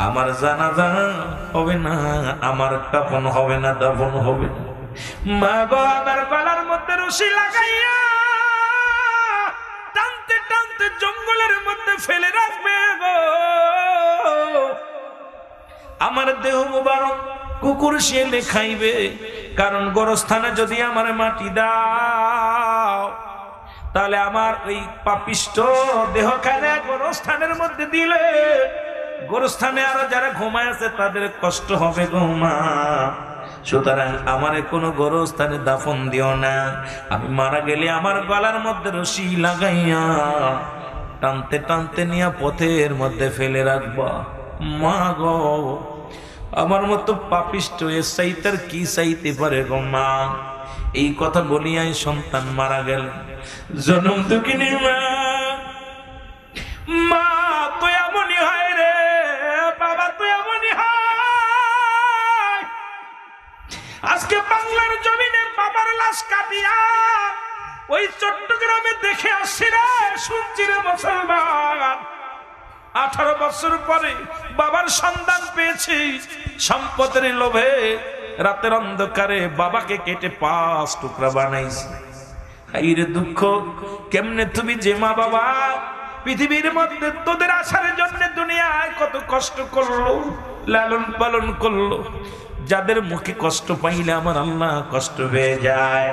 আমার জানাজা হবে না, আমার কাফন হবে না, দাফন হবে না। মা গো আমার গলার মধ্যে রশি লাগাইয়া টানতে টানতে জঙ্গলের মধ্যে ফেলে রাখবে গো। আমার দেহ মুবারক কুকুর শিয়ালে খাইবে, কারণ গোরস্থানে যদি আমার মাটি দাও তাহলে আমার ওই পাপিষ্ট দেহখানে গোরস্থানের মধ্যে দিলে গোরস্থানে আরো যারা ঘুমায় আছে তাদের কষ্ট হবে গো মা। সুতরাং আমারে কোনো গোরস্থানে দাফন দিও না। আমি মারা গেলে আমার গলার মধ্যে রশি লাগাইয়া টানতে টানতে নিয়ে পথের মধ্যে ফেলে রাখবা। মা গো আমার মতো পাপিষ্ট এ চাইতার কি চাইতে পারে গো মা। এই কথা বলিয়াই সন্তান মারা গেল। জনম দুঃখিনী মা, মা তুই এমনই হয় রে, বাবা তুই এমনই হয়। আজকে বাংলার জমিনে বাবার লাশ কাটিয়া ওই চট্টগ্রামে দেখে আসছি রে, শুনছি রে মুসলমান। 18 বছর পরে বাবার সন্ধান পেয়েছি, সম্পদের লোভে রাতের অন্ধকারে বাবাকে কেটে 5 টুকরা বানাইছি। আইরে দুঃখ, কেমনে তুমি যে মা বাবা পৃথিবীর মধ্যে তোদের আসার জন্য দুনিয়ায় কত কষ্ট করলো, লালন পালন করলো, যাদের মুখে কষ্ট পাইলে আমার আল্লাহ কষ্ট হয়ে যায়।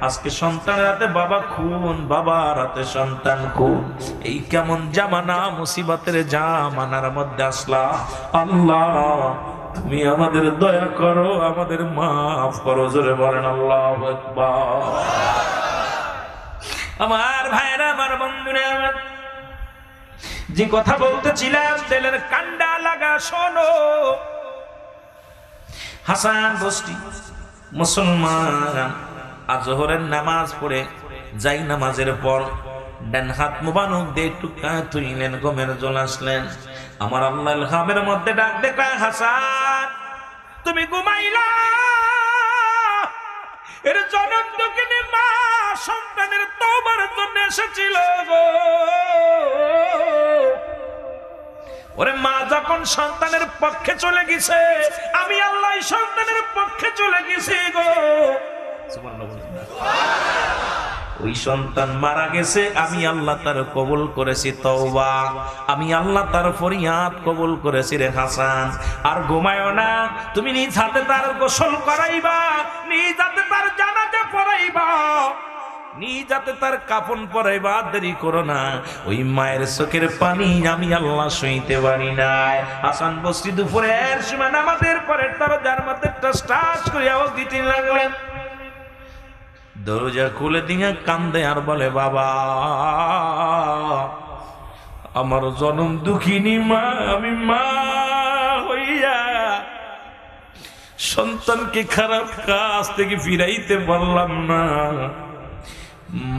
আজকে সন্তানের হাতে বাবা খুন, বাবার হাতে সন্তান খুন। এই কেমন জামানা, মুসিবতের জামানার মধ্যে আসলা। আল্লাহ তুমি আমাদের দয়া করো, আমাদের মাফ করো। জোরে বলেন আল্লাহু আকবার। আমার ভাইরা, আমার বন্ধুরা, আমার যে কথা বলতেছিলাম দিলের কান্ডা লাগা শোনো। হাসান বস্তি মুসলমান আজহরের নামাজ পড়ে যাই নামাজের পর ডান হাত মুবারক দিয়ে টুকা তুইলেন, গমের জল আসলেন। আমার আল্লাহ ইলহামের মধ্যে ডাক দেখা, হাসান তুমি ঘুমাইলা? এর জনম দুঃখিনী মা সন্তানের তওবার জন্য এসেছিল গো। ওরে মা যখন সন্তানের পক্ষে চলে গেছে, আমি আল্লাহ সন্তানের পক্ষে চলে গেছি গো। ওই সন্তান মারা গেছে, আমি আল্লাহ তার কবুল করেছি তওবা, আমি আল্লাহ তার ফরিয়াদ কবুল করেছি রে হাসান। আর ঘুমায়ও না, তুমি নিজ হাতে তার গোসল করাইবা, নিজ হাতে তার জানাজা পড়াইবা, নিজ হাতে তার কাফন পরাইবা। দেরি করো না, ওই মায়ের চোখের পানি আমি আল্লাহ সইতে পারি নাই। হাসান বস্তি দুপুরের সময় নামাজের পরে তার যার মধ্যে টাস টাস করে আওয়াজ দিতে লাগলেন। দরজা খুলে দিয়ে কান্দে আর বলে, বাবা আমার জনম দুঃখিনী মা, আমি মা হইয়া সন্তানকে খারাপ কাজ থেকে ফিরাইতে পারলাম না।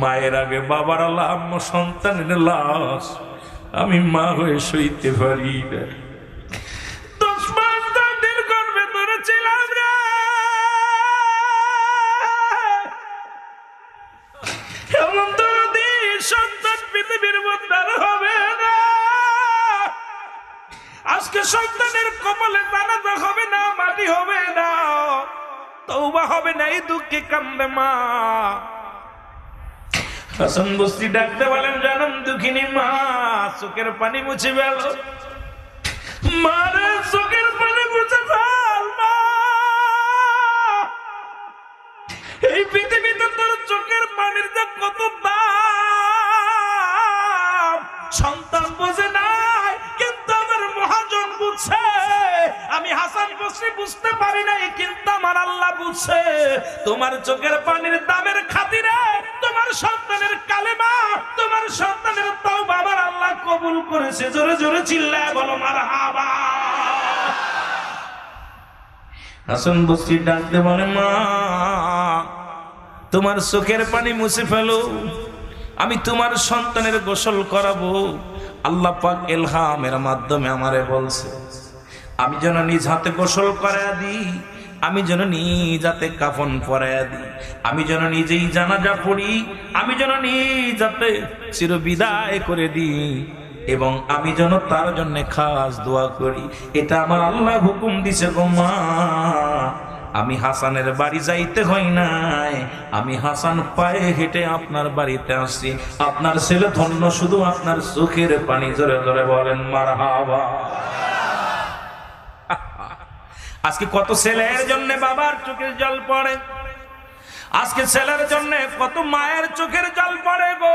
মায়ের আগে বাবার আলাম, সন্তানের লাশ আমি মা হয়ে সইতে পারি না। 10 মাস তাদের গর্ভে ধরেছিলাম রে, এমন দরদি সন্তান পৃথিবীর মধ্যে আর হবে না। আজকে সন্তানের কপালে জানাজা হবে না, মাটি হবে না, তওবা হবে না, এই দুঃখে কান্দে মা। হাসান বস্তি ডাকতে বলেন, জনম দুঃখিনী মা চোখের পানি মুছে ফেল, মারে চোখের পানি মুছে ফেল মা। এই পৃথিবীতে তোর চোখের পানির যে কত দাম সন্তান বোঝে নাই, কিন্তু আমার মহাজন বুঝছে। আমি হাসান বস্তি বুঝতে পারি নাই, কিন্তু আমার আল্লাহ বুঝছে। তোমার চোখের পানির দামের খাতিরে তোমার সন্তানের কালেমা, তোমার সন্তানের তওবা আমার আল্লাহ কবুল করেছে। জোরে জোরে চিল্লায় বলো মারহাবা। হাসান বস্তি ডাকতে বলে, মা তোমার চোখের পানি মুছে ফেলো, আমি তোমার সন্তানের গোসল করাবো। আল্লাহ পাক ইলহামের মাধ্যমে আমারে বলছে আমি যেন নিজ হাতে গোসল করায়া দিই, আমি যেন নিজ হাতে কাফন পরায়া দিই, আমি যেন নিজেই জানাজা পড়ি, আমি যেন নিজ হাতে চিরবিদায় করে দিই। এবং আমি যেন তার জন্য খাস দোয়া করি। এটা আমার আল্লাহ হুকুম দিছে গো মা। আমি হাসানের বাড়ি যাইতে হয় নাই, আমি হাসান পায়ে হেঁটে আপনার বাড়িতে আসছি। আপনার ছেলে ধন্য, শুধু আপনার চোখের পানি জোরে জোরে বলেন মারহাবা। আজকে কত ছেলের জন্য বাবার চোখের জল পড়ে, আজকে ছেলের জন্য কত মায়ের চোখের জল পড়ে গো।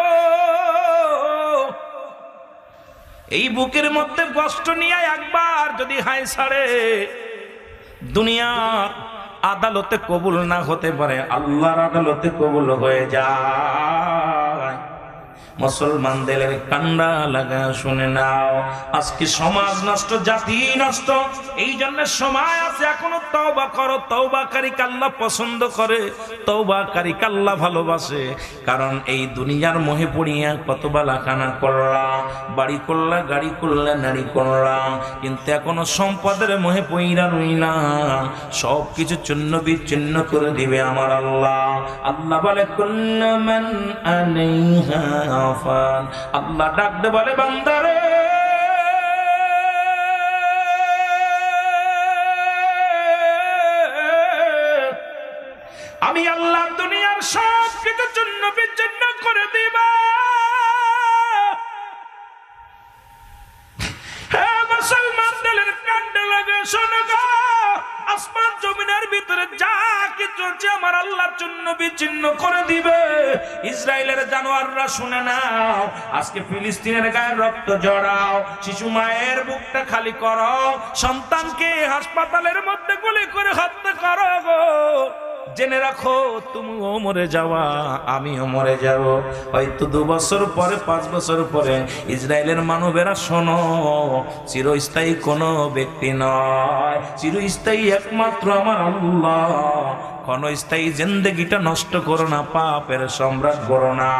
এই বুকের মধ্যে কষ্ট নিয়ে একবার যদি হাই ছাড়ে, দুনিয়া আদালতে কবুল না হতে পারে, আল্লাহর আদালতে কবুল হয়ে যায়। মুসলমানদের কান্ডা লাগা শুনে নাও, আজকে সমাজ নষ্ট, জাতি নষ্ট। এই জন্য সময় আছে, এখনো তওবা করো। তওবাকারীকে আল্লাহ পছন্দ করে, তওবাকারীকে আল্লাহ ভালোবাসে। কারণ এই দুনিয়ার মোহে পড়িয়া কত বালাখানা করলা, বাড়ি করলা, গাড়ি করলা, নারী করলা, কিন্তু এখনো সম্পদের মোহে পইরা রইলা। সব কিছু চূর্ণ বিচ্ছিন্ন করে দিবে আমার আল্লাহ। আল্লাহ বলে কুল্লু মান আলাইহা ফান। আল্লাহ ডাকতে বলে বান্দারে, আমি আল্লাহ দুনিয়ার সব কিছু চূর্ণ বিচ্ছিন্ন করে দিব। মুসলমানদের কান্ডে লাগে শোনো গো, আসমান জমিনের ভিতরে যা কিছু আছে আমার আল্লাহ চূর্ণ বিচ্ছিন্ন করে দিবে। ইসরায়েলের জানোয়াররা শুনে নাও, আজকে ফিলিস্তিনের গায়ে রক্ত জড়াও, শিশু মায়ের বুকটা খালি করো, সন্তানকে হাসপাতালের মধ্যে গুলি করে হত্যা করো গো। জেনে রাখো তুমিও মরে যাওয়া, আমিও মরে যাব। হয়তো 2 বছর পরে, 5 বছর পরে ইসরায়েলের মানবেরা শোনো, চিরস্থায়ী কোনো ব্যক্তি নয়, চিরস্থায়ী একমাত্র আমার আল্লাহ। ক্ষণস্থায়ী জিন্দেগিটা নষ্ট করো না, পাপের সম্রাট করো না।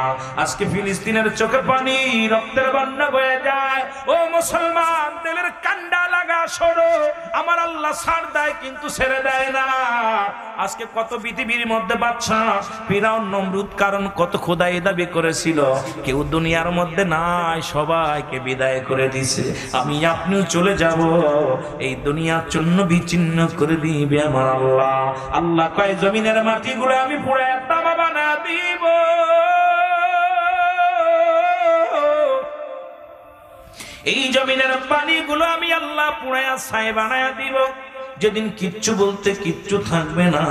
আজকে ফিলিস্তিনের চোখে পানি, রক্তের বন্যা বয়ে যায়। ও মুসলমান, দিলের কান্ডা লাগা সরো, আমার আল্লাহ ছাড় দেয় কিন্তু ছেড়ে দেয় না। আজকে কত পৃথিবীর মধ্যে বাদশা ফিরাউন, নমরুদ, কারণ কত খোদাই দাবি করেছিল, কেউ দুনিয়ার মধ্যে নাই, সবাইকে বিদায় করে দিছে। আমি আপনিও চলে যাব, এই দুনিয়ার জন্য বিচ্ছিন্ন করে দিবে আমার আল্লাহ। আল্লাহ কয় জমিনের মাটিগুলো আমি পুরো তামা বানা দিব। এই জমিনের পানিগুলো আমি আল্লাহ পুরায়া ছাই বানায়া দিব। যেদিন কিচ্ছু বলতে কিচ্ছু থাকবে না,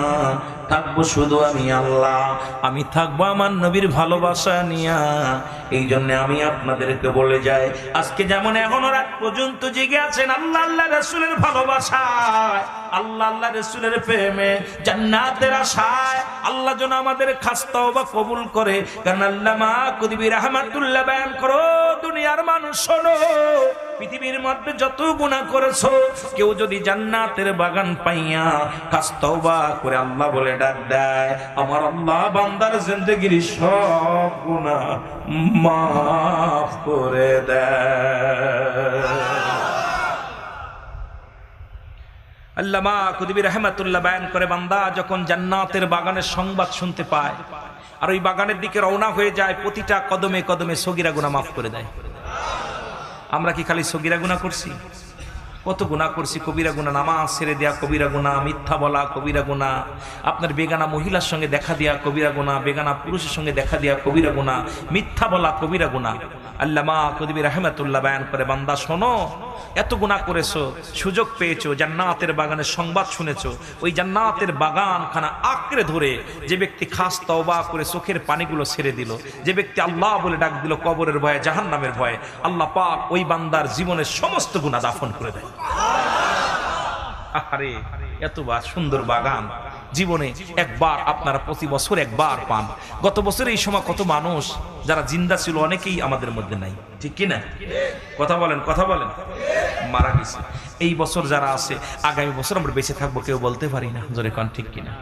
থাকবো শুধু আমি আল্লাহ। আমি থাকবো আমার নবীর ভালোবাসা নিয়া। এই জন্য আমি আপনাদেরকে বলে যাই, আজকে যেমন এখনো রাত পর্যন্ত জেগে আছেন আল্লাহ আল্লাহ রাসূলের ভালোবাসায়, আল্লাহ আল্লাহ রাসূলের প্রেমে, জান্নাতের আশায়, আল্লাহ যেন আমাদের খাস তওবা কবুল করে। কারণ আল্লামা কুতুবী রাহমাতুল্লাহ বয়ান করো, দুনিয়ার মানুষ শোনো, পৃথিবীর মধ্যে যত গুনাহ করেছো, কেউ যদি জান্নাতের বাগান পাইয়া খাস তওবা করে আল্লাহ বলে ডাক দেয়, আমার আল্লাহ বান্দার জিন্দেগির সব গুনাহ মাফ করে দেয়। আল্লামা কুতুবী রাহমাতুল্লাহ বয়ান করে, বান্দা যখন জান্নাতের বাগানের সংবাদ শুনতে পায় আর ওই বাগানের দিকে রওনা হয়ে যায়, প্রতিটা কদমে কদমে সগীরা গুনাহ মাফ করে দেয়। আমরা কি খালি সগীরা গুনাহ করছি? কত গুনাহ করছি, কবিরা গুনাহ, নামাজ ছেড়ে দেয়া কবিরা গুনাহ, মিথ্যা বলা কবিরা গুনাহ, আপনার বেগানা মহিলার সঙ্গে দেখা দেয়া কবিরা গুনাহ, বেগানা পুরুষের সঙ্গে দেখা দেয়া কবিরা গুনাহ, মিথ্যা বলা কবিরা গুনাহ। আল্লামা কুতুবী রাহমাতুল্লাহ বয়ান করে, বান্দা শোনো, এত গুনাহ করেছো, সুযোগ পেয়েছো, জান্নাতের বাগানের সংবাদ শুনেছো, ওই জান্নাতের বাগান খানা আঁকড়ে ধরে যে ব্যক্তি খাস তওবা করে চোখের পানিগুলো ছেড়ে দিল, যে ব্যক্তি আল্লাহ বলে ডাক দিল কবরের ভয়ে, জাহান্নামের ভয়ে, আল্লাহ পাক ওই বান্দার জীবনের সমস্ত গুনাহ দাফন করে দেয়। আরে এত সুন্দর বাগান জীবনে একবার আপনারা প্রতি বছর একবার পান। গত বছর এই সময় কত মানুষ যারা জিন্দা ছিল অনেকেই আমাদের মধ্যে নাই, ঠিক কিনা? কথা বলেন, কথা বলেন, মারা গেছে। এই বছর যারা আছে, আগামী বছর আমরা বেঁচে থাকবো কেউ বলতে পারি না, জোরে কোন ঠিক কিনা?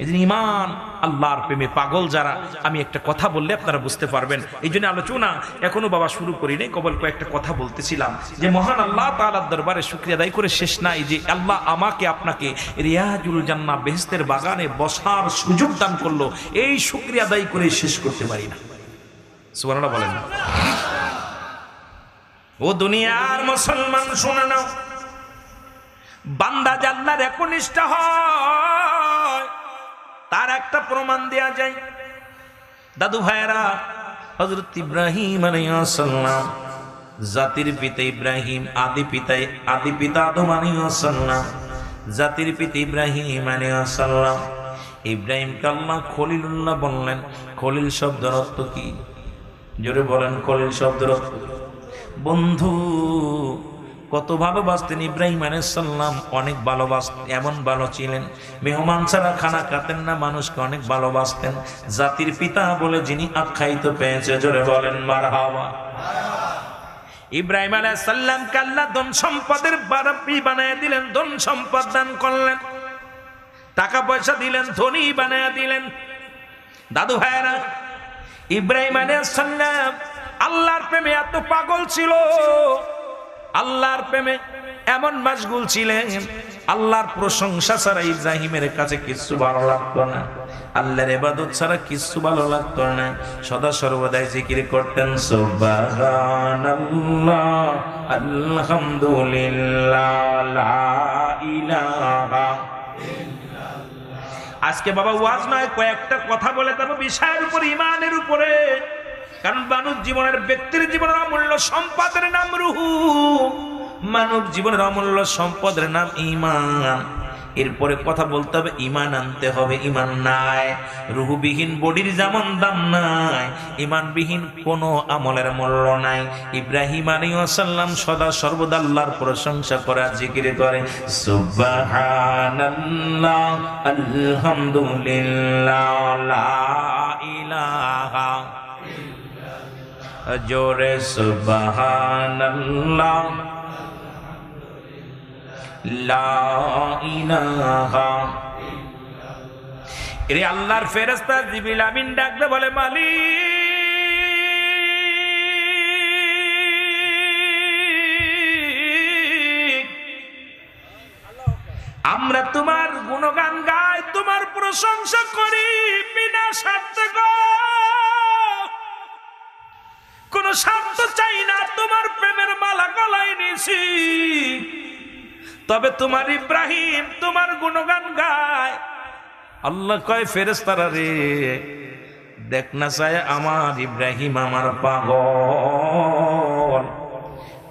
এই জন্য ইমান আল্লাহর প্রেমে পাগল যারা, আমি একটা কথা বললে আপনারা বুঝতে পারবেন। এই জন্য আলোচনা এখনো বাবা শুরু করি নাই, কেবল কয়েকটা কথা বলতেছিলাম যে মহান আল্লাহ তাআলার দরবারে শুকরিয়া আদায় করে শেষ নাই যে আল্লাহ আমাকে আপনাকে রিয়াজুল জান্নাহ বেহেশতের বাগানে বসার সুযোগ দান করলো। এই শুকরিয়া আদায় করে শেষ করতে পারি না। সুবহানাল্লাহ বলেন না? ও দুনিয়ার মুসলমান শুনে নাও, বান্দা আল্লাহর একনিষ্ঠ হয় তার একটা প্রমাণ দেয়া যায়। দাদু ভাইরা, হযরত ইব্রাহিম আলাইহিস সালাম, জাতির পিতা ইব্রাহিম, আদি পিতা আদম আলাইহিস সালাম, জাতির পিতা ইব্রাহিম আলাইহিস সালাম, ইব্রাহিমকে আল্লাহ খলিলুল্লাহ বললেন। খলিল শব্দের অর্থ কি? জোরে বলেন, খলিল শব্দের অর্থ। বন্ধু, কত ভালোবাসতেন ইব্রাহিম আলাইহিস সালাম, অনেক ভালোবাসতেন, এমন ভালো ছিলেন মেহমান ছাড়া খানা খাতেন না, মানুষকে অনেক ভালোবাসতেন। জাতির পিতা বলে যিনি আখ্যায়িত পেয়েছে, জোরে বলেন মারহাবা। ইব্রাহিম আলাইহিস সালামকে আল্লাহ ধন সম্পদের বারাবি বানায় দিলেন, ধন সম্পদ দান করলেন, টাকা পয়সা দিলেন, ধনী বানায় দিলেন। দাদু ভাইরা, ইব্রাহিম আলাইহিস সালাম আল্লাহর প্রেমে এত পাগল ছিল, আল্লাহর প্রেমে এমন মাশগুল ছিলেন, আল্লাহর প্রশংসা ছাড়া ইব্রাহিমের কাছে কিছু ভালো লাগতো না, আল্লাহর ইবাদত ছাড়া কিছু ভালো লাগতো না। সদা সর্বদাই জিকির করতেন, সুবহানাল্লাহ, আলহামদুলিল্লাহ, লা ইলাহা। আজকে বাবা ওয়াজ নয়, কয়েকটা কথা বলে দেব বিষয়ের উপর, ইমানের উপরে। কারণ মানব জীবনের, ব্যক্তির জীবনের অমূল্য সম্পদের নাম রুহু, মানব জীবনের অমূল্য সম্পদের নাম ঈমান। এরপরে কথা বলতে হবে, ঈমান আনতে হবে। ঈমান নাই, রুহুবিহীন বডির যেমন দাম নাই, ঈমানবিহীন কোনো আমলের মূল্য নাই। ইব্রাহিম আলাইহিস সালাম সদা সর্বদা আল্লাহর প্রশংসা করে, জিকির করে, সুবহানাল্লাহ, আলহামদুলিল্লাহ, লা ইলাহা, জোরে সুবহানাল্লাহ, লা ইলাহা। এরে আল্লাহর ফেরেশতা জিবরিল আমিন ডাকতে বলে, মালিক, আমরা তোমার গুণগান গাই, তোমার প্রশংসা করি বিনা স্বার্থে গো, কোন স্বার্থ চাই না, তোমার প্রেমের মালা গলায় নিছি। তবে তোমার ইব্রাহিম তোমার গুণগান গায়। আল্লাহ কয়, ফেরেশতারা রে, দেখ না চায় আমার ইব্রাহিম আমার পাগল,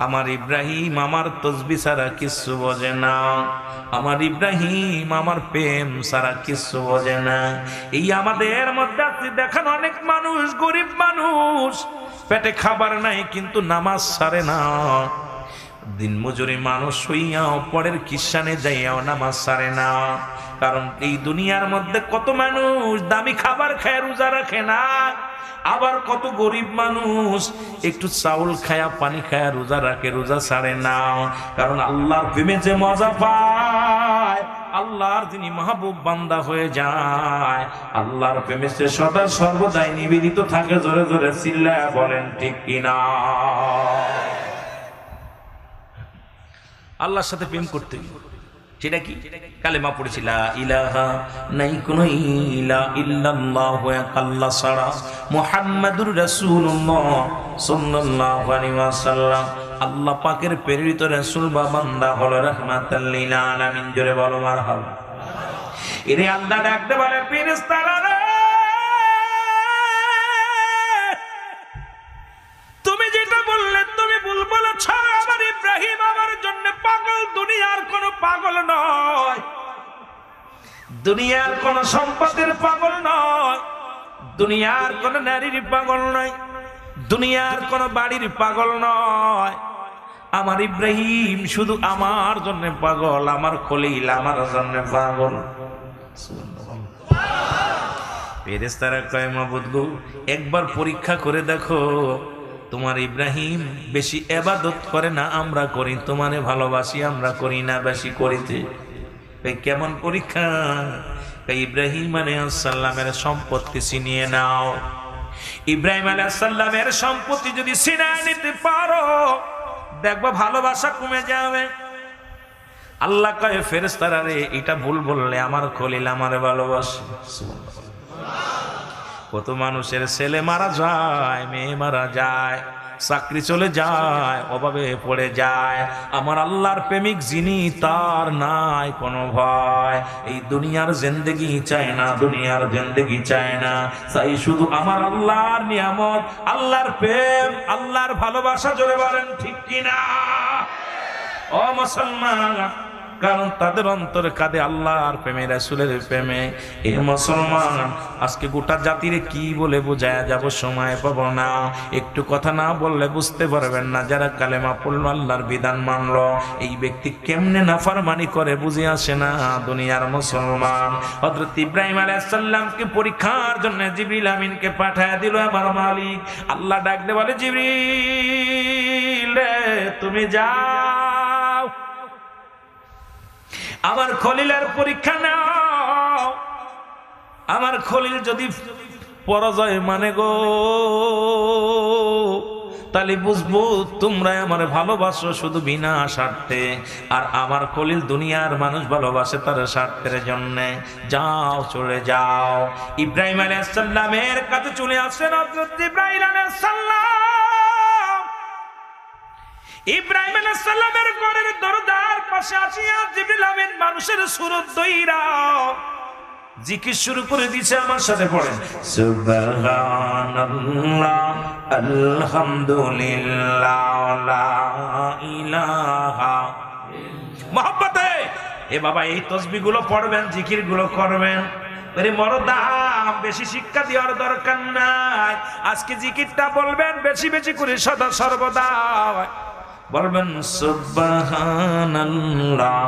আমার ইব্রাহিম আমার তসবিহ ছাড়া কিচ্ছু বোঝে না, আমার ইব্রাহিম আমার প্রেম ছাড়া কিচ্ছু বোঝে না। এই আমাদের মধ্যে আপনি দেখেন অনেক মানুষ, গরিব মানুষ, পেটে খাবার নাই কিন্তু নামাজ ছাড়ে না, দিন মজুরি মানুষ হইয়াও পরের কিসানে যাইয়াও নামাজ ছাড়ে না। কারণ এই দুনিয়ার মধ্যে কত মানুষ দামি খাবার খায় রোজা রাখে না, আবার কত গরিব মানুষ একটু চাউল খায়া পানি খায়া রোজা রাখে, রোজা ছাড়ে না। কারণ আল্লাহর প্রেমে যে মজা পায়, আল্লাহর যিনি মাহবুব বান্দা হয়ে যায়, আল্লাহর প্রেমে সে সদা সর্বদাই নিবেদিত থাকে। জোরে জোরে চিল্লায়া বলেন ঠিক কিনা? আল্লাহর সাথে প্রেম করতে, সেটা কি? কালেমা পড়েছি, লা ইলাহা, নাই কোনো ইলা ইল্লাল্লাহু আল্লাহ ছাড়া, মুহাম্মাদুর রাসূলুল্লাহ সাল্লাল্লাহু আলাইহি ওয়াসাল্লাম আল্লাহ পাকের প্রেরিত রাসূল বা বান্দা হলো রাহমাতাল লিল আলামিন। জোরে বলো মারহাবা। এরে আল্লাহ ডাকতে বলে, ফেরেশতারা রে, তুমি যেটা বললে তুমি ভুল বলেছ। আমার ইব্রাহিম আমার জন্য পাগল, দুনিয়ার কোন পাগল নয়, দুনিয়ার কোন সম্পদের পাগল নয়, দুনিয়ার কোন নারীর পাগল নয়, দুনিয়ার কোন বাড়ির পাগল নয়। আমার ইব্রাহিম শুধু আমার জন্য পাগল, আমার খলিল আমার জন্য পাগল। ফেরেশতারা কয়, মাবুদ গো, একবার পরীক্ষা করে দেখো, তোমার ইব্রাহিম বেশি ইবাদত করে না, আমরা করি, তোমারে ভালোবাসি, আমরা করি না, বেশি করিতে। কেমন পরীক্ষা? ইব্রাহিম আলাইহিস সালামের সম্পত্তি ছিনিয়ে নাও। ইব্রাহিম আলাইহিস সালামের সম্পত্তি যদি ছিনিয়ে নিতে পারো, দেখবা ভালোবাসা কমে যাবে। আল্লাহ কয়, ফেরেশতারা রে, এটা ভুল বললে, আমার খলিল আমার ভালোবাসে। কত মানুষের ছেলে মারা যায়, মেয়ে মারা যায়, চাকরি চলে যায়, অভাবে পড়ে যায়। আমার আল্লাহর প্রেমিক যিনি, তার নাই কোনো ভয়। এই দুনিয়ার জিন্দেগি চায় না, দুনিয়ার জিন্দেগি চায় না, চাই শুধু আমার আল্লাহর নিয়ামত, আল্লাহর প্রেম, আল্লাহর ভালোবাসা। জোরে বলেন ঠিক কিনা? ও মুসলমান, কারণ তাদের অন্তরে কাঁদে আল্লাহর প্রেমে, রাসূলের প্রেমে। এ মুসলমান, আজকে গোটা জাতিরে কি বলে বোঝায় যাব, সময় পাবো না। একটু কথা না বললে বুঝতে পারবেন না, যারা কালেমা পড়লো, আল্লাহর বিধান মানলো, এই ব্যক্তি কেমনে নাফরমানি করে বুঝে আসে না। দুনিয়ার মুসলমান, হযরত ইব্রাহিম আলাইহিস সালামকে পরীক্ষার জন্য জিবরিল আমিনকে পাঠায় দিল আমার মালিক। আল্লাহ ডাক দিয়ে বলে, জিবরিল তুমি যাও, আমার খলিলের পরীক্ষা নাও। আমার খলিল যদি পরাজয় মানে গো, তাহলে বুঝবো তোমরা আমার ভালোবাসো শুধু বিনা স্বার্থে, আর আমার খলিল দুনিয়ার মানুষ ভালোবাসে তার স্বার্থের জন্য। যাও, চলে যাও। ইব্রাহিম আলাইহিস সালামের কাছে চলে আসেন হযরত ইব্রাহিম আলাইহিস সালাম। ইব্রাহিম আলাইহিস সালামের ঘরের দরজার পাশে আসিয়া জিবরিল আমিন মানুষের সুরত দইরা জিকির শুরু করে দিয়েছে। আমার সাথে পড়েন, সুবহানাল্লাহ আলহামদুলিল্লাহ লা ইলাহা। মহব্বতে এ বাবা, এই তাসবিহ গুলো পড়বেন, জিকির গুলো করবেন। আরে মরদা, বেশি শিক্ষা দেওয়ার দরকার নাই। আজকে জিকিরটা বলবেন বেশি বেশি করে, সদা সর্বদা বলবেন, সুবহানাল্লাহ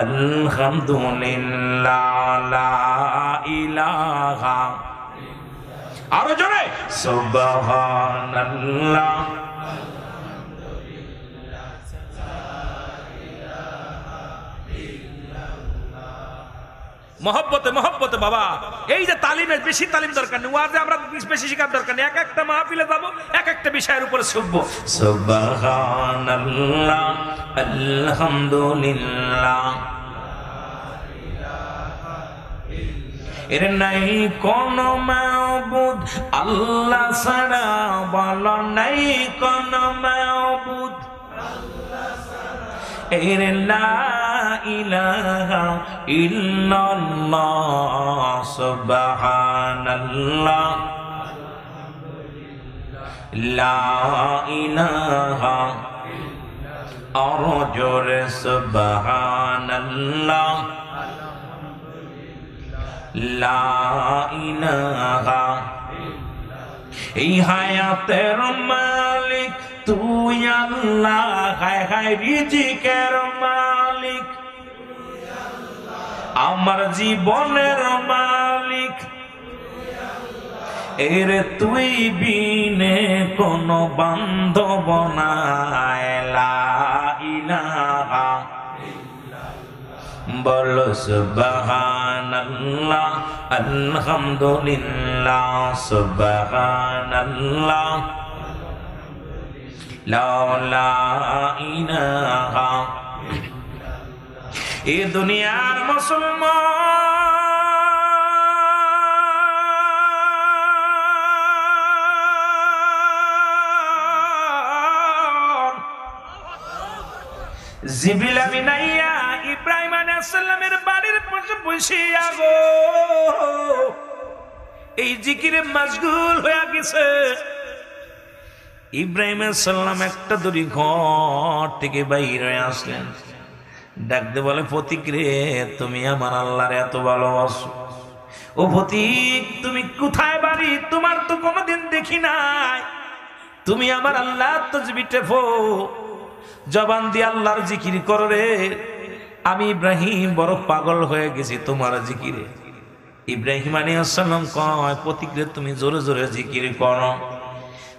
আলহামদুলিল্লাহ লা ইলাহা। আরো জোরে, সুবহানাল্লাহ। মহব্বতে মহব্বতে বাবা, এই যে তালিমের বেশি তালিম দরকার নেই, ওয়াজে আমরা বেশি শিখার দরকার নেই। এক একটা মাহফিলে যাবো, এক একটা বিষয়ের উপরে শিখবো। সুবহানাল্লাহ আলহামদুলিল্লাহ, এর নাই কোন মাবুদ আল্লাহ ছাড়া, বল নাই কোন মাবুদ এর লা ইলাহা ইল্লাল্লাহ। সুবহানাল্লাহ লা ইলাহা, আরো জোরে সুবহানাল্লাহ লা ইলাহা। এই হায়াতের মালিক তুই আল্লাহ, হায় হায় রিজিকের মালিক, আমার জীবনের মালিক, এর তুই বিনে কোন বান্ধব নাই। লা ইলাহা, বল সুবহানাল্লাহ আলহামদুলিল্লাহ, সুবহানাল্লাহ লা ইলাহা। এ দুনিয়ার মুসলমান, জিবরিল আমিন আইয়া ইব্রাহিম আলাইহিস সালামের বাড়ির পাশে বসিয়া গো এই জিকিরে মশগুল হয়ে গেছে। ইব্রাহিম আলাইহিস সালাম একটা দড়ি ঘর থেকে বাইর হয়ে আসলেন, ডাকতে বলে, ফতিক রে, তুমি আমার আল্লাহর এত ভালোবাসো। ও ফতিক, তুমি কোথায় বাড়ি? তোমার তো কোনোদিন দেখি নাই। তুমি আমার আল্লাহ তাসবিহ টেপো, জবান দিয়ে আল্লাহর জিকির করো রে। আমি ইব্রাহিম বড় পাগল হয়ে গেছি তোমার জিকিরে। ইব্রাহিম আলাইহিস সালাম কয়, ফতিক রে, তুমি জোরে জোরে জিকির করো।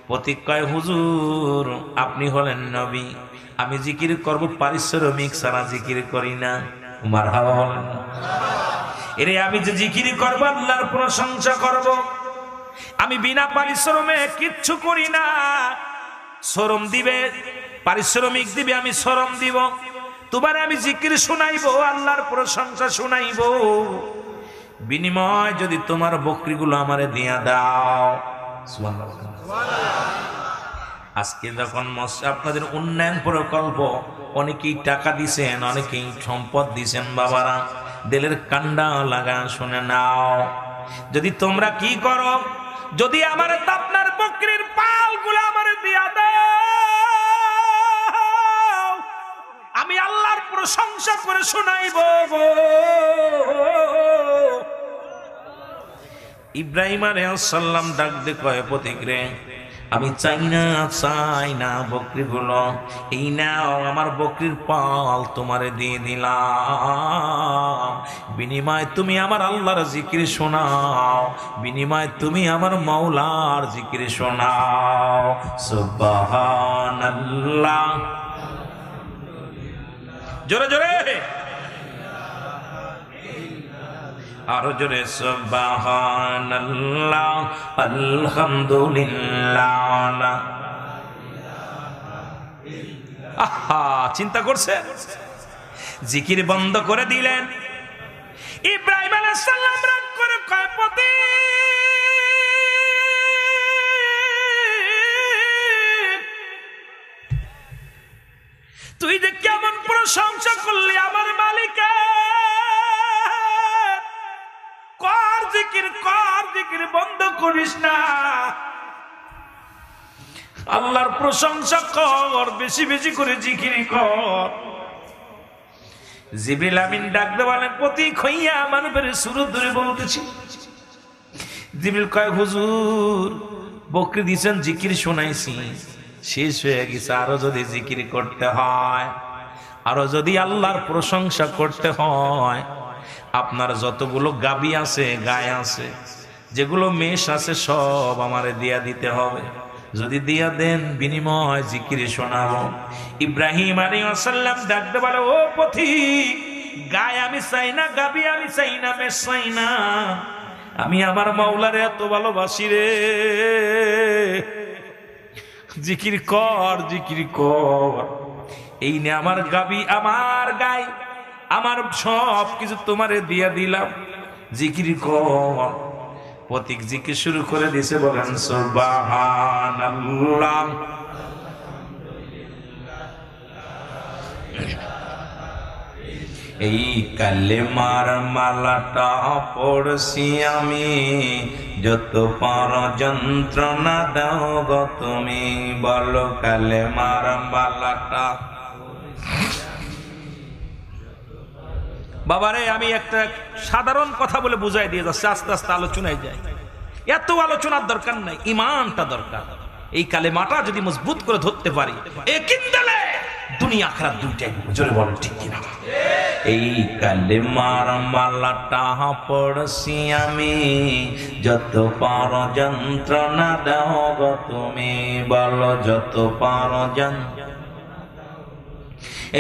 ফতিক কয়, হুজুর আপনি হলেন নবী, আমি জিকির করব পারিশ্রমিক ছাড়া জিকির করি না। মারহাবা বলেন। এরে আমি যে জিকির করব, আল্লাহর প্রশংসা করব, আমি বিনা পারিশ্রমে কিচ্ছু করি না। শরম দিবে, পারিশ্রমিক দিবে, আমি শরম দিব। তোমার আমি জিকির শুনাইবো, আল্লাহর প্রশংসা শুনাইবো, বিনিময় যদি তোমার বকরিগুলো আমারে দিয়া দাও। সুবহানাল্লাহ। আজকে যখন আপনাদের উন্নয়ন প্রকল্প অনেকেই টাকা দিছেন, অনেকেই সম্পদ দিছেন, বাবারা দিলের কান্ডা লাগা শুনে নাও। যদি তোমরা কি করো, যদি আমার আপনার বকরির পালগুলো আমার দিয়া দাও, আমি আল্লাহর প্রশংসা করে শোনাইব। ইব্রাহিম আলাইহিস সালাম ডাক দিয়ে কয়, পথিক রে, আমি চাই না বকরিগুলো, এই নাও আমার বকরির পাল তোমারে দিয়ে দিলাম, বিনিময় তুমি আমার আল্লাহর জিকির শোনাও, বিনিময় তুমি আমার মাওলার জিকির শোনাও। সুবহানাল্লাহ, জোরে জোরে আরো জোরে, সুবহানাল্লাহ আলহামদুলিল্লাহ। আহা, চিন্তা করছে, জিকির বন্ধ করে দিলেন। ইব্রাহিম আলাইহিস সালাম রাগ করে কয়, পতি তুই যে কেমন প্রশংসা করলি আমার মালিকের, কর জিকির বন্ধ করিস না, আল্লাহর প্রশংসা কর, বেশি বেশি করে জিকির কর। জিবরিল আমিন ডাকতে বলেন, প্রতীক হইয়া মানবের সুরত ধরে বলতেছি। জিবরিল কয়, হুজুর বকরি দিছেন, জিকির শোনাইছি, শেষ হয়ে গেছে, আরো যদি জিকির করতে হয়, আরো যদি আল্লাহর প্রশংসা করতে হয়, আপনার যতগুলো গাবি আছে, গায়ে আছে, যেগুলো মেষ আছে, সব আমারে দিয়া দিতে হবে। যদি দিয়া দেন, বিনিময় জিকির শোনাবো। ইব্রাহিম আলাইহিস সালাম ডাকতে বলে, ও পথিক, গায়ে আমি চাই না, গাবি আমি চাই না, মেষ চাই না, আমি আমার মাওলারে এত ভালোবাসি রে, জিকির কর, জিকির কর। এই নে আমার গাবি, আমার গায়ে, আমার সব কিছু তোমারে দিয়া দিলাম, জিকির কর। প্রতীক জিকির শুরু করে দিয়েছে, বলেন সুবহানাল্লাহ। এই কালেমার মালাটা পড়ছি আমি, যত পার যন্ত্রণা দাও গো তুমি, বলো কালেমার মালাটা। বাবারে, আমি একটা সাধারণ কথা বলে বুঝাই দিয়ে যাচ্ছি, আস্তে আস্তে আলোচনায় যায়, এত আলোচনার দরকার নাই, ইমানটা দরকার। এই কালেমাটা যদি মজবুত করে ধরতে পারি, একিন্দালে দুনিয়া আখিরাত দুইটাই। জোরে বলেন ঠিক কিনা? এই কালেমার মালাটা পড়ছি আমি, যত পার যন্ত্রণা দাও গো তুমি, বলো যত পার যন্ত্রণা।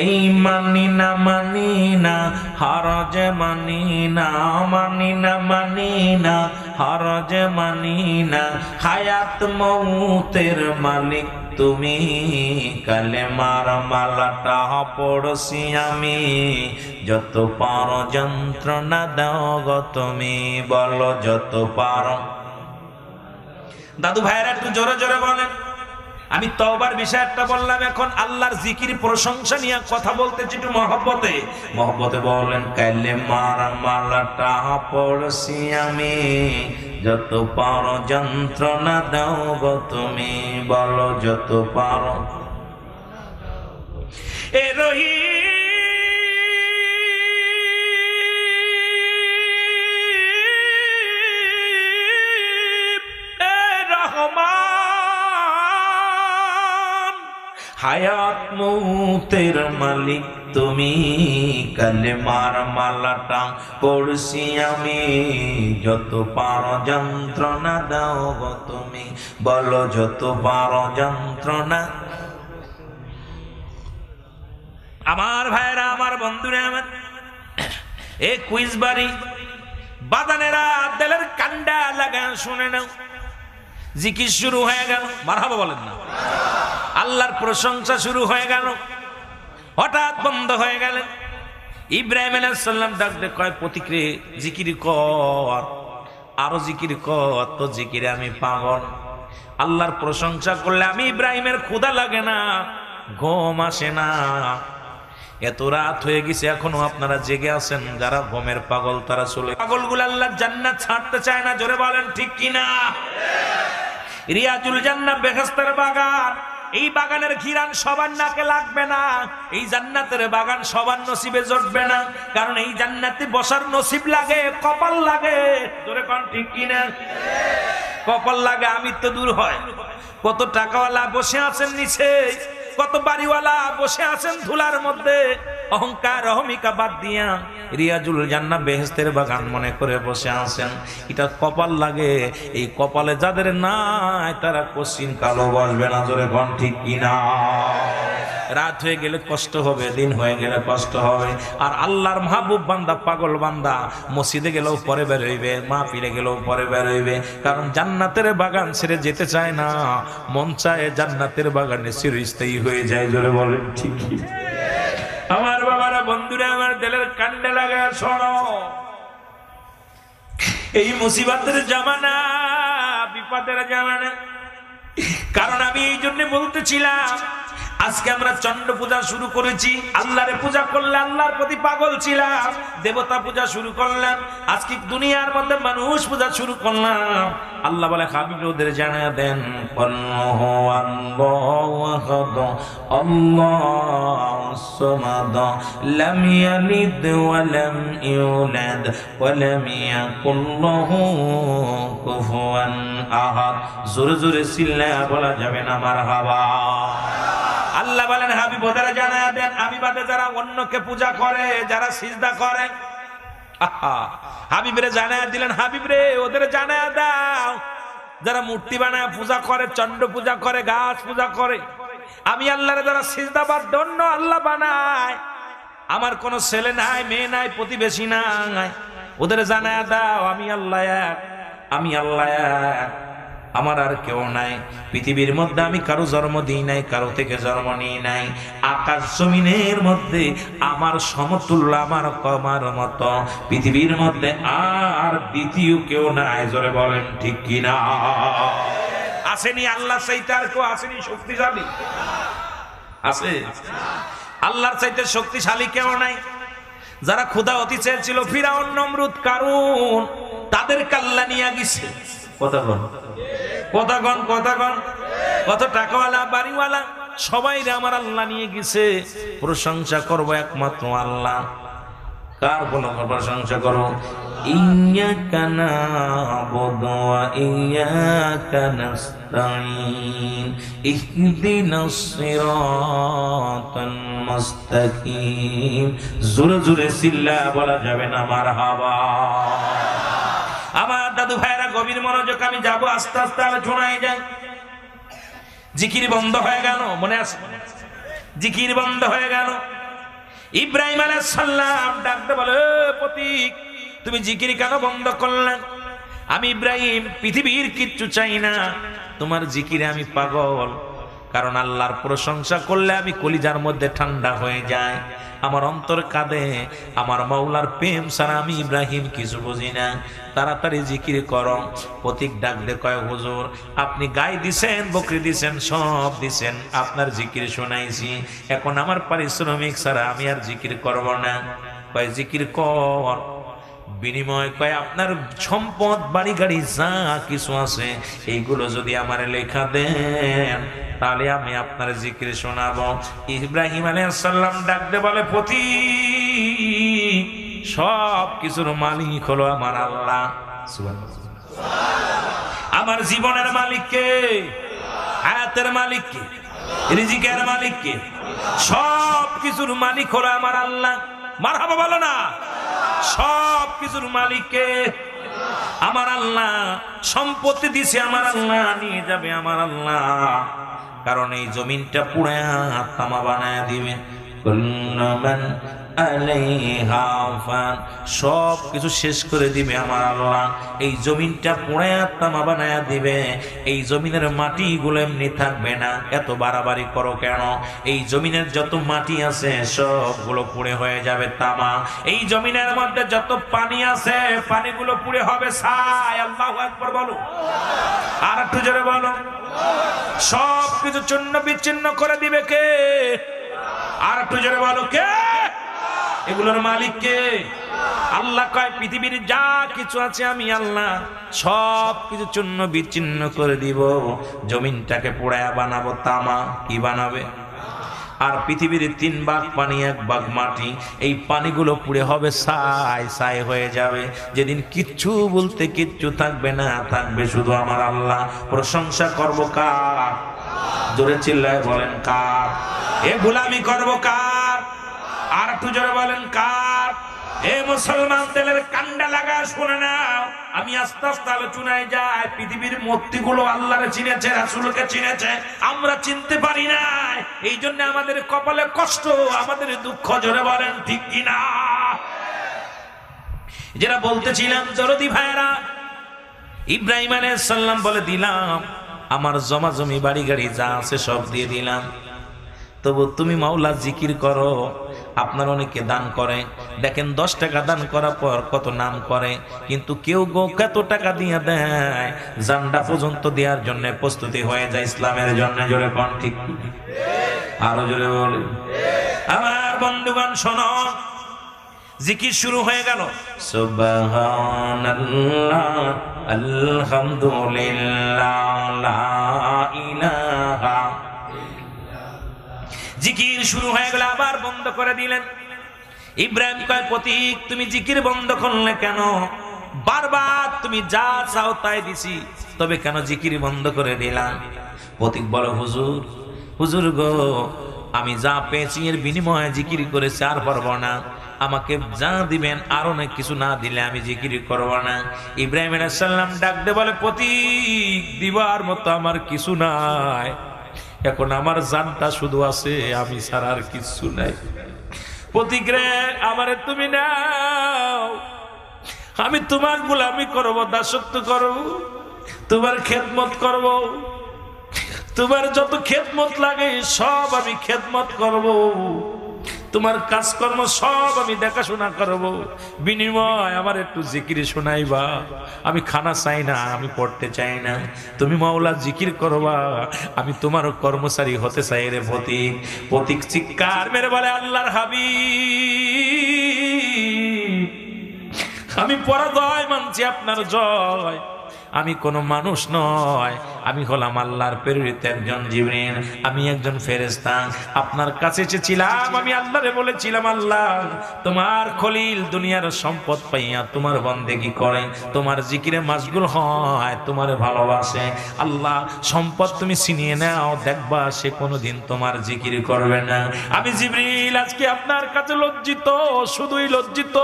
এই মানি না হরজ, মানি না হরজ, মানি না হায়াত মৌতের মালিক তুমি, কালেমার মালাটা পড়ছি আমি, যত পার যন্ত্রণা দাও গো তুমি, বলো যত পার। দাদু ভাইরা একটু জোরে জোরে বলেন। আমি তওবার বিষয়টা বললাম, এখন আল্লাহর জিকির প্রশংসা নিয়ে কথা বলতেছি, একটু মহব্বতে বলেন, কালেমার মালাটা পড়ছি আমি, যত পারো যন্ত্রণা দাও গো তুমি, বলো যত পারো। এ রহিম, এ রহমান, হায়াত মৌতের মালিক তুমি, কালেমার মালাটা পড়ছি আমি, যত পারো যন্ত্রণা দাও গো তুমি, বলো যত পারো যন্ত্রণা। আমার ভাইরা, আমার বন্ধুরা, আমার এ কুইজ বাড়ি বাদানেরা, দিলের কান্ডা লাগা শুনে নাও, জিকির শুরু হয়ে গেল, মারহাবা বলেন না, আল্লাহর প্রশংসা শুরু হয়ে গেল, হঠাৎ বন্ধ হয়ে গেলেন। ইব্রাহিম আলাইহিস সালাম ডাকতে কয়, প্রতিক্রে জিকির কর, আরো জিকির কর, তো জিকিরে আমি পাগল। আল্লাহর প্রশংসা করলে আমি ইব্রাহিমের ক্ষুধা লাগে না, ঘুম আসে না। এত রাত হয়ে গেছে এখনো আপনারা জেগে আছেন। যারা ঘুমের পাগল তারা চলে, পাগলগুলো আল্লাহর জান্নাত ছাড়তে চায় না। জোরে বলেন ঠিক কিনা? রিয়াজুল জান্নাত বেহেশতের বাগান, এই বাগানের ঘিরান সবার নাকে লাগবে না। এই জান্নাতের বাগান সবার নসিবে জুটবে না, কারণ এই জান্নাতে বসার নসিব লাগে, কপাল লাগে। জোরে কোন ঠিক কিনা? কপাল লাগে। আমি তো দূর হয়, কত টাকাওয়ালা বসে আছেন নিচে, কত বাড়িওয়ালা বসে আছেন ধুলার মধ্যে, অহংকার অহমিকা বাদ দিয়া রিয়াজুল জান্নাত বেহেশতের বাগান মনে করে বসে আছেন। এটা কপাল লাগে। এই কপালে যাদের নাই তারা কোশ্চিন কালো বসবে না। জোরে কোন ঠিক কিনা? রাত হয়ে গেলে কষ্ট হবে, দিন হয়ে গেলে কষ্ট হবে। আর আল্লাহর মাহবুব বান্দা, পাগল বান্দা মসজিদে গেলেও পরে বের হইবে, মাহফিলে গেলেও পরে বের হইবে, কারণ জান্নাতের বাগান ছেড়ে যেতে চায় না। মন চায় জান্নাতের বাগানে চিরস্থায়ী হয়ে যায়। জোরে বলেন ঠিক। আমার বাবারা, বন্ধুরা, আমার দিলের কান্ডে লাগা শোনো, এই মুসিবতের জামানা, বিপদের জামানা। কারণ আমি এই জন্য বলতেছিলাম, আজকে আমরা চন্ড পূজা শুরু করেছি। আল্লাহরে পূজা করলে আল্লাহর প্রতি পাগল ছিলাম, দেবতা পূজা শুরু করলাম। আজকে দুনিয়ার মধ্যে মানুষ পূজা শুরু করলাম। আল্লাহ বলে হাবিব ওদের জানা দেন, লাম ইয়ালিদ ওয়া লাম ইউলাদ ওয়া লাম ইয়াকুল লাহু কুফুয়ান আহাদ। জোরে জোরে চিল্লায়া বলা যাবে না মারহাবা। আল্লাহ বলেন হাবিব ওদের জানায়া দেন, আমি বাদে যারা অন্যকে পূজা করে, যারা সিজদা করে, হাবিবরে জানায়া দিলেন, হাবিবরে ওদের জানায়া দাও যারা মূর্তি বানায় পূজা করে, চন্ড পূজা করে, গাছ পূজা করে, আমি আল্লাহরে যারা সিজদাবাদ অন্য আল্লাহ বানায়, আমার কোনো ছেলে নাই, মেয়ে নাই, প্রতিবেশী নাই, ওদের জানায়া দাও আমি আল্লাহ এক, আমি আল্লাহ এক, আমার আর কেউ নাই। পৃথিবীর মধ্যে আমি কারো জন্ম দিই নাই, কারো থেকে জন্ম নিই নাই। আকাশ জমিনের মধ্যে আমার সমতুল্য, আমার কমার মতো পৃথিবীর মধ্যে আর দ্বিতীয় কেউ নাই। জোরে বলেন ঠিক কিনা? আসেনি আল্লাহ চাইতে আর কেউ আসেনি শক্তিশালী? আছে? আল্লাহর চাইতে শক্তিশালী কেউ নাই। যারা ক্ষুধা অতি চেয়েছিল, ফিরাউন, নমরুদ, কারুন, তাদের কাল্লা নিয়ে গেছে। কথাগণ কথাগণ কথাগণ, কত টাকাওয়ালা বাড়িওয়ালা সবাই আমার আল্লাহ নিয়ে গেছে। প্রশংসা করবো একমাত্র আল্লাহ। কার বলো প্রশংসা করবো? ইয়্যাকা না'বুদু ওয়া ইয়্যাকা নাস্তাঈন ইহদিনাস সিরাতাল মুস্তাকিম। জোরে জোরে চিল্লা বলা যাবে না মারহাবা। আমার দাদু ভাইরা গভীর মনোযোগ, আমি যাবো আস্তে আস্তে আলোচনায় যাই। জিকির বন্ধ হয়ে গেল, মনে আছে? জিকির বন্ধ হয়ে গেল। ইব্রাহিম আলাইহিস সালাম ডাকতে বলে, প্রতীক তুমি জিকির কেন বন্ধ করলে? আমি ইব্রাহিম পৃথিবীর কিচ্ছু চাই না, তোমার জিকিরে আমি পাগল। কারণ আল্লাহর প্রশংসা করলে আমি কলিজার মধ্যে ঠান্ডা হয়ে যায়, আমার অন্তর কাঁদে। আমার মাওলার প্রেম ছাড়া আমি ইব্রাহিম কিছু বুঝি না। তাড়াতাড়ি জিকির করো। প্রতীক ডাক দে কয়, হুজুর আপনি গাই দিছেন, বকরি দিছেন, সব দিছেন, আপনার জিকির শোনাইছি, এখন আমার পারিশ্রমিক ছাড়া আমি আর জিকির করব না। কয় জিকির কর, বিনিময় কয় আপনার সম্পদ, বাড়ি গাড়ি যা কিছু আছে এইগুলো যদি আমার লেখা দেন তাহলে আমি আপনার জিকির শোনাবো। ইব্রাহিম আলাইহিস সালাম ডাকতে বলে, প্রতীক সব কিছুর মালিক হলো আমার আল্লাহ। আমার জীবনের মালিক কে? হায়াতের মালিক কে? রিজিকের মালিক কে? সব কিছুর মালিক হলো আমার আল্লাহ। মারহাবা বলো না? সব কিছুর মালিক কে? আমার আল্লাহ। সম্পত্তি দিছে আমার আল্লাহ, নিয়ে যাবে আমার আল্লাহ। কারণ এই জমিনটা পুরা তামা বানায় দিবে। কুল্লু মান আলাইহা ফান, সব কিছু শেষ করে দিবে আমার আল্লাহ। এই জমিনটা পোড়ায়া তামা বানায়া দিবে। এই জমিনের মাটিগুলো এমনি থাকবে না। এত বাড়াবাড়ি করো কেন? এই জমিনের যত মাটি আছে সবগুলো পুড়ে হয়ে যাবে তামা। এই জমিনের মধ্যে যত পানি আছে পানিগুলো পুড়ে হবে ছাই। আল্লাহু আকবার বলো, আর একটু জোরে বলো। সব কিছু চূর্ণ বিচ্ছিন্ন করে দিবে কে? আর একটু জোরে বলো, কে? এগুলোর মালিক কে? আল্লাহ কয় পৃথিবীর যা কিছু আছে আমি আল্লাহ সব কিছু চূর্ণ বিচ্ছিন্ন করে দিব। জমিনটাকে পোড়ায়া বানাবো তামা। কি বানাবে? আর পৃথিবীর 3 ভাগ পানি 1 ভাগ মাটি। এই পানিগুলো পুড়ে হবে ছাই, ছাই হয়ে যাবে। যেদিন কিচ্ছু বলতে কিচ্ছু থাকবে না, থাকবে শুধু আমার আল্লাহ। প্রশংসা করব কার? জোরে চিল্লায় বলেন কার? এ গোলামি করব কার? আর একটু জোরে বলেন কার? এ মুসলমান তেলের কান্ডা লাগা শুনে নাও। আমি আস্তে আস্তে আলোচনায় যাই। পৃথিবীর মূর্তিগুলো আল্লাহরে চিনেছে, রাসূলকে চিনেছে, আমরা চিনতে পারি না। এই জন্য আমাদের কপালে কষ্ট, আমাদের দুঃখ। জোরে বলেন ঠিক কিনা? যেটা বলতেছিলাম দরদি ভাইরা, ইব্রাহিম আলাইহিস সালাম বলে দিলাম আমার জমা জমি বাড়ি গাড়ি যা আছে সব দিয়ে দিলাম, তবু তুমি মাওলা জিকির করো। আপনার অনেকে দান করে, দেখেন 10 টাকা দান করার পর কত নাম করে, কিন্তু কেউ কত টাকা দিয়ে দেয়, জান্ডা পর্যন্ত দেওয়ার জন্য প্রস্তুতি হয়ে যায় ইসলামের জন্য। জোরে কোন ঠিক? আরো জোরে বলে। আমার বন্ধুগণ শোনো, জিকির শুরু হয়ে গেল। সুবহানাল্লাহ, আলহামদুলিল্লাহ, লা ইলাহা। জিকির শুরু হয়ে গেল, আবার বন্ধ করে দিলেন। ইব্রাহিম কয় পথিক তুমি জিকির বন্ধ করলে কেন? বারবার তুমি যা চাও তাই দিছি, তবে কেন জিকির বন্ধ করে দিলাম? পথিক বলো হুজুর, হুজুর গো আমি যা পেয়েছি এর বিনিময়ে জিকির করেছি, আর পারবো না। আমাকে যা দিবেন আর অনেক কিছু না দিলে আমি জিকির করব না। ইব্রাহিম আলাইহিস সালাম ডাক দে বলে পথিক দিবার মতো আমার কিছু নাই, এখন আমার জানটা শুধু আছে, আমি ছাড়া আর কিছু নাই। পথিক রে আমারে তুমি নাও, আমি তোমার গোলামি করব, দাসত্ব করব, তোমার খেদমত করব, তোমার যত খেদমত লাগে সব আমি খেদমত করব, তোমার কাজকর্ম সব আমি দেখাশোনা করব, বিনিময় আমার একটু জিকির শোনাইবা। আমি খানা চাই না, আমি পড়তে চাই না, তুমি মাওলা জিকির করবা, আমি তোমার কর্মচারী হতে চাই রে পথিক। পথিক চিৎকার মেরে বলে আল্লাহর হাবিব আমি পরাজয় মানছি, আপনার জয়। আমি কোনো মানুষ নয়, আমি হলাম আল্লাহর প্রেরিত একজন জিবরিল, আমি একজন ফেরেশতা। আপনার কাছে এসেছিলাম, আমি আল্লাহরে বলেছিলাম আল্লাহ তোমার খলিল দুনিয়ার সম্পদ পাইয়া তোমার বন্দেগী করে, তোমার জিকিরে মাশগুল হয়, তোমার ভালোবাসে। আল্লাহ সম্পদ তুমি ছিনিয়ে নাও, দেখবা সে কোনোদিন তোমার জিকির করবে না। আমি জিবরিল আজকে আপনার কাছে লজ্জিত, শুধুই লজ্জিত।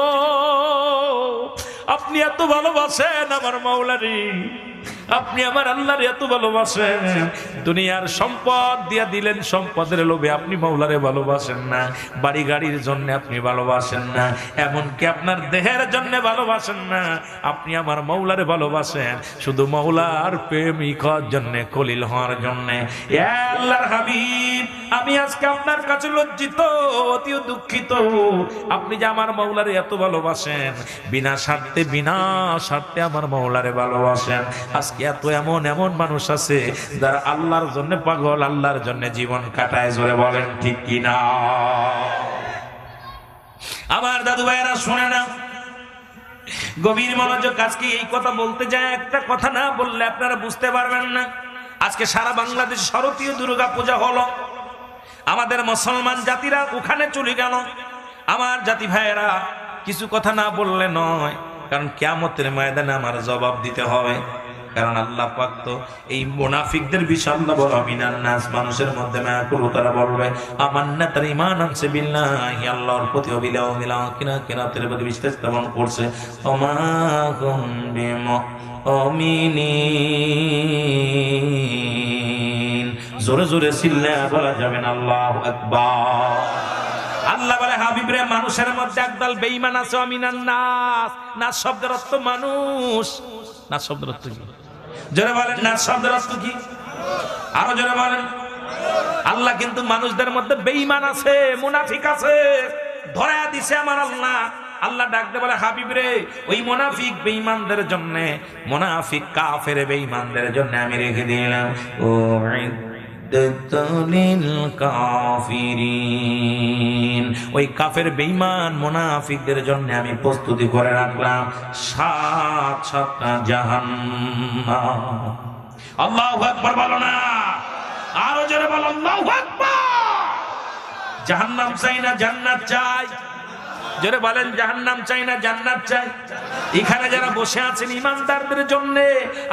আপনি এত ভালোবাসেন আমার মাওলারে, আপনি আমার আল্লাহরে এত ভালোবাসেন, দুনিয়ার সম্পদ দিয়া দিলেন, সম্পদের লোভে আপনি মাওলারে ভালোবাসেন না, বাড়ি গাড়ির জন্য আপনি ভালোবাসেন না, এমনকি আপনার দেহের জন্য ভালোবাসেন না, আপনি আমার মাওলারে ভালোবাসেন শুধু মাওলার প্রেমিক হওয়ার জন্য, খলিল হওয়ার জন্য। আল্লাহর হাবিব আমি আজকে আপনার কাছে লজ্জিত, অতি দুঃখিত। আপনি যে আমার মাওলারে এত ভালোবাসেন, বিনা স্বার্থে আমার মাওলারে ভালোবাসেন। আজকে এত এমন মানুষ আছে যারা আল্লাহর জন্য পাগল, আল্লাহর জন্য জীবন কাটায়। জোরে বলেন ঠিক কিনা? আমার দাদু ভাইরা শুনে না, গভীর মনোযোগ। আজকে এই কথা বলতে যায়, একটা কথা না বললে আপনারা বুঝতে পারবেন না। আজকে সারা বাংলাদেশ শারদীয় দুর্গা পূজা হলো, আমাদের মুসলমান জাতিরা ওখানে চলে গেল। আমার জাতি ভাইয়েরা কিছু কথা না বললে নয়, কারণ কিয়ামতের ময়দানে আমার জবাব দিতে হবে। কারণ আল্লাহ পাক তো এই মুনাফিকদের বিষয় আল্লাহ বলে মিনান নাস, মানুষের মধ্যে মায়া করব, তারা বলবে আমান্না, তার ঈমান আনছে বিল্লাহি, আল্লাহর প্রতি, বিলাও কিরাতের প্রতি বিশ্বাস স্থাপন করছে। ওমা হুম বিমুমিনিন, জোরে জোরে চিল্লায়া বলা যাবে না আল্লাহু আকবার। আল্লাহ বলে হাবিব রে, মানুষের মধ্যে একদল বেঈমান আছে। আমিনান নাস, নাস শব্দের অর্থ মানুষ। নাস শব্দের অর্থ কি? জোরে বলেন, নাস শব্দের অর্থ কি? আরো জোরে বলেন। আল্লাহ কিন্তু মানুষদের মধ্যে বেঈমান আছে, মুনাফিক আছে, ধরায়া দিছে আমার আল্লাহ। আল্লাহ ডাকতে বলে হাবিব রে, ওই মুনাফিক বেঈমানদের জন্য, মুনাফিক কাফের বেঈমানদের জন্য আমি রেখে দিলাম কাফিরিন, ওই কাফের বেঈমান মুনাফিকদের জন্য আমি প্রস্তুতি করে রাখলাম 7 জাহান্নাম। আল্লাহু আকবার বলো না, আরো জোরে বলো আল্লাহু আকবার। জাহান্নাম চাই না জান্নাত চাই? জোরে বলেন, জাহান্নাম চাই না জান্নাত চাই? এখানে যারা বসে আছেন ইমানদারদের জন্য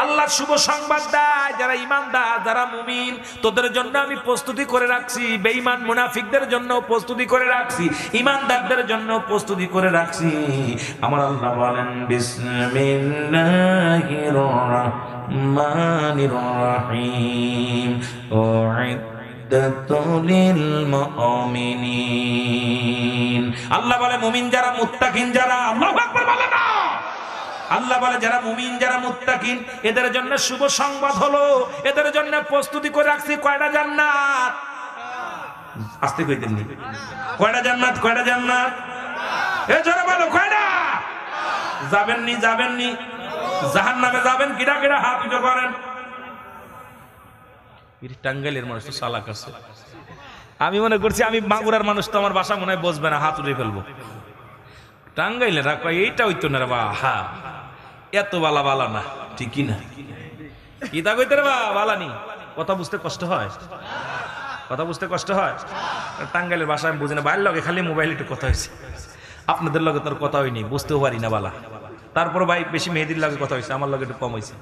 আল্লাহ শুভ সংবাদ দেয়, যারা ইমানদার, যারা মুমিন, তোদের জন্য আমি প্রস্তুতি করে রাখছি। বেঈমান মুনাফিকদের জন্য প্রস্তুতি করে রাখছি, ইমানদারদের জন্য প্রস্তুতি করে রাখছি। আমার আল্লাহ বলেন বিসমিল্লাহির রহমানির রহিম, আল্লাহ বলে মুমিন যারা, মুত্তাকিন যারা, আল্লাহু আকবার বলে না। আল্লাহ বলে যারা মুমিন, যারা মুত্তাকিন, এদের জন্য শুভ সংবাদ হলো, এদের জন্য প্রস্তুতি করে রাখছি কয়টা জান্নাত। আস্তে কইতেন নি, কয়টা জান্নাত? কয়টা জান্নাত? এ জোরে বলো কয়টা? যাবেন নি? যাবেন নি? জাহান্নামে যাবেন কিরা কিরা? হাত উঁচু করেন। টাঙ্গাইলের মানুষ তো চালাক আছে। আমি মনে করছি আমি মাগুরার মানুষ, তো আমার বাসা মনে হয় বসবে না, হাত উঠে ফেলবো। টাঙ্গাইলে রাখা এইটা হইতো না রে বা, হা এত বালা বালা না, ঠিকই না? কি তা কইতে রে বা বালানি? কথা বুঝতে কষ্ট হয়, কথা বুঝতে কষ্ট হয়। টাঙ্গাইলের ভাষা আমি বুঝি না, বাইরের লগে খালি মোবাইল একটু কথা হয়েছে, আপনাদের লগে তোর কথা হয়নি, বুঝতেও পারি না বালা। তারপর ভাই বেশি মেহেদির লগে কথা হয়েছে, আমার লগে একটু কম হয়েছে।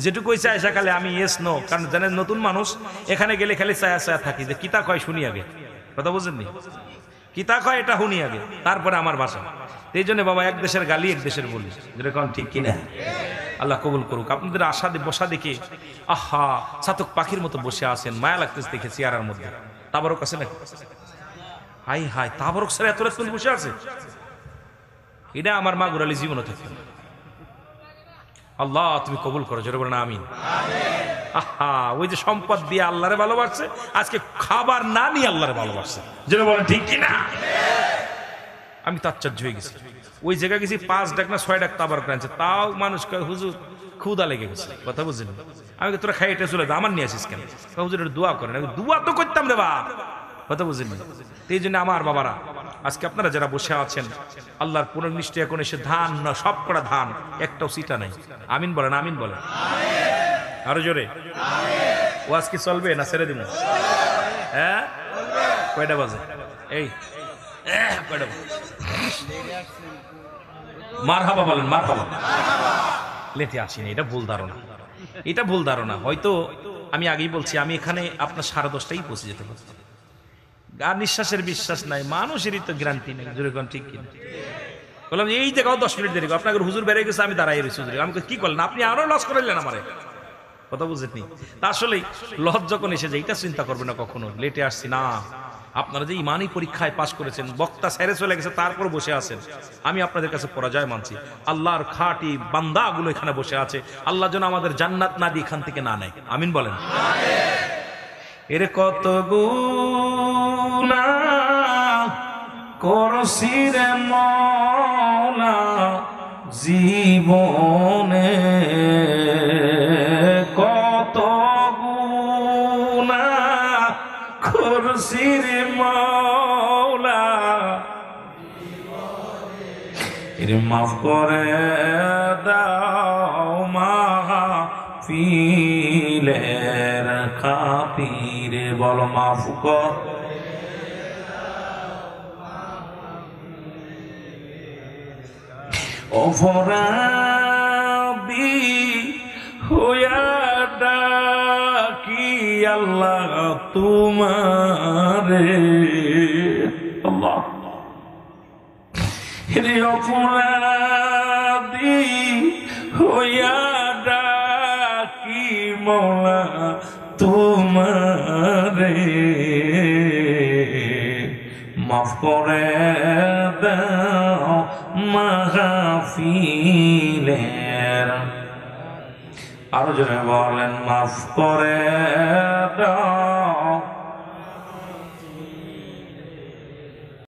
যেটুকু হয়েছে আয়সা খালে আমি ইয়েস নো, কারণ জানেন নতুন মানুষ, এখানে গেলে খালি চায়া চায়া থাকি যে কিতা কয় শুনি আগে, কথা বুঝেননি? কিতা কয় এটা শুনি আগে, তারপরে আমার ভাষা। এই জন্য বাবা, এক দেশের গালি এক দেশের বলি, যেরকম ঠিক কিনা? আল্লাহ কবুল করুক। আপনাদের আশা বসা দেখে, আহা চাতক পাখির মতো বসে আছেন, মায়া লাগতেছে দেখে চেয়ারের মধ্যে। তাবারক আছে নাকি? হাই হাই, তাবারক স্যার এত রাত বসে আছে, এটা আমার মা গুরালি জীবনে থাকবে। আল্লাহ তুমি কবুল করো, জোরে বলেন আমিন। আহা, ওই যে সম্পদ দিয়ে আল্লাহরে ভালোবাসছে, আজকে খাবার না নিয়ে আল্লাহরে ভালোবাসছে, জোরে বলেন ঠিক কিনা? আমি তাচ্চার্য হয়ে গেছি। ওই জায়গায় গেছি 5 ডাক না 6 ডাক তাবার আনছে, তাও মানুষ হুজুর ক্ষুদা লেগে গেছে, কথা বুঝলেন? আমি তোরা খাই এটা চলে আমার নিয়ে আসিস কেন? হুজুর দোয়া করেন। দোয়া তো করতাম রে বাপ, কথা বুঝলেন? এই জন্য আমার বাবারা, আজকে আপনারা যারা বসে আছেন, আল্লাহর পুনর্নিষ্ঠে এখন এসে ধান না, সব করা ধান, একটাও সিটা নাই। আমিন বলেন, আমিন বলেন আরো জোরে। ও আজকে চলবে না ছেড়ে দিব? হ্যাঁ, কয়টা বাজে? এই কয়টা বাজে? মারহাবা বলেন, মারহাবা। লেটে আসিনি, এটা ভুল ধারণা, এটা ভুল ধারণা। হয়তো আমি আগেই বলছি, আমি এখানে আপনার 10:30টাই পৌঁছে যেতে পারি। আর নিঃশ্বাসের বিশ্বাস নাই, মানুষেরই তো গ্যারান্টি নেই, যেরকম ঠিক কিনা? বললাম এই জায়গাও 10 মিনিট দেরি, আপনাকে হুজুর বেড়ে গেছে, আমি দাঁড়াই রয়েছি। আমি কি করলেন আপনি? আরো লস করলেন আমারে, কথা বুঝেননি? তা আসলে লস যখন এসে যায়, এটা চিন্তা করবে না কখনো লেটে আসছি না। আপনারা যে ইমানি পরীক্ষায় পাশ করেছেন, বক্তা ছেড়ে চলে গেছে, তারপর বসে আছেন, আমি আপনাদের কাছে পরাজয় মানছি। আল্লাহর খাঁটি বান্দাগুলো এখানে বসে আছে, আল্লাহ যেন আমাদের জান্নাত না দিয়ে এখান থেকে না নেয়, আমিন বলেন। এর কত গুনাহ করছি রে মওলা জীবনে, কত গুনাহ করছি রে মওলা, এর মাফ করে দাও মাহফিলের খাতিরে, বলো মাফ কর। অপরাধী হইয়া ডাকি আল্লাহ তোমারে, আল্লাহ রে অপরাধী হইয়া ডাকি মওলা তোমারে, মাফ করে দাও মাহফিলের, আরো জোরে বলেন মাফ করে দাও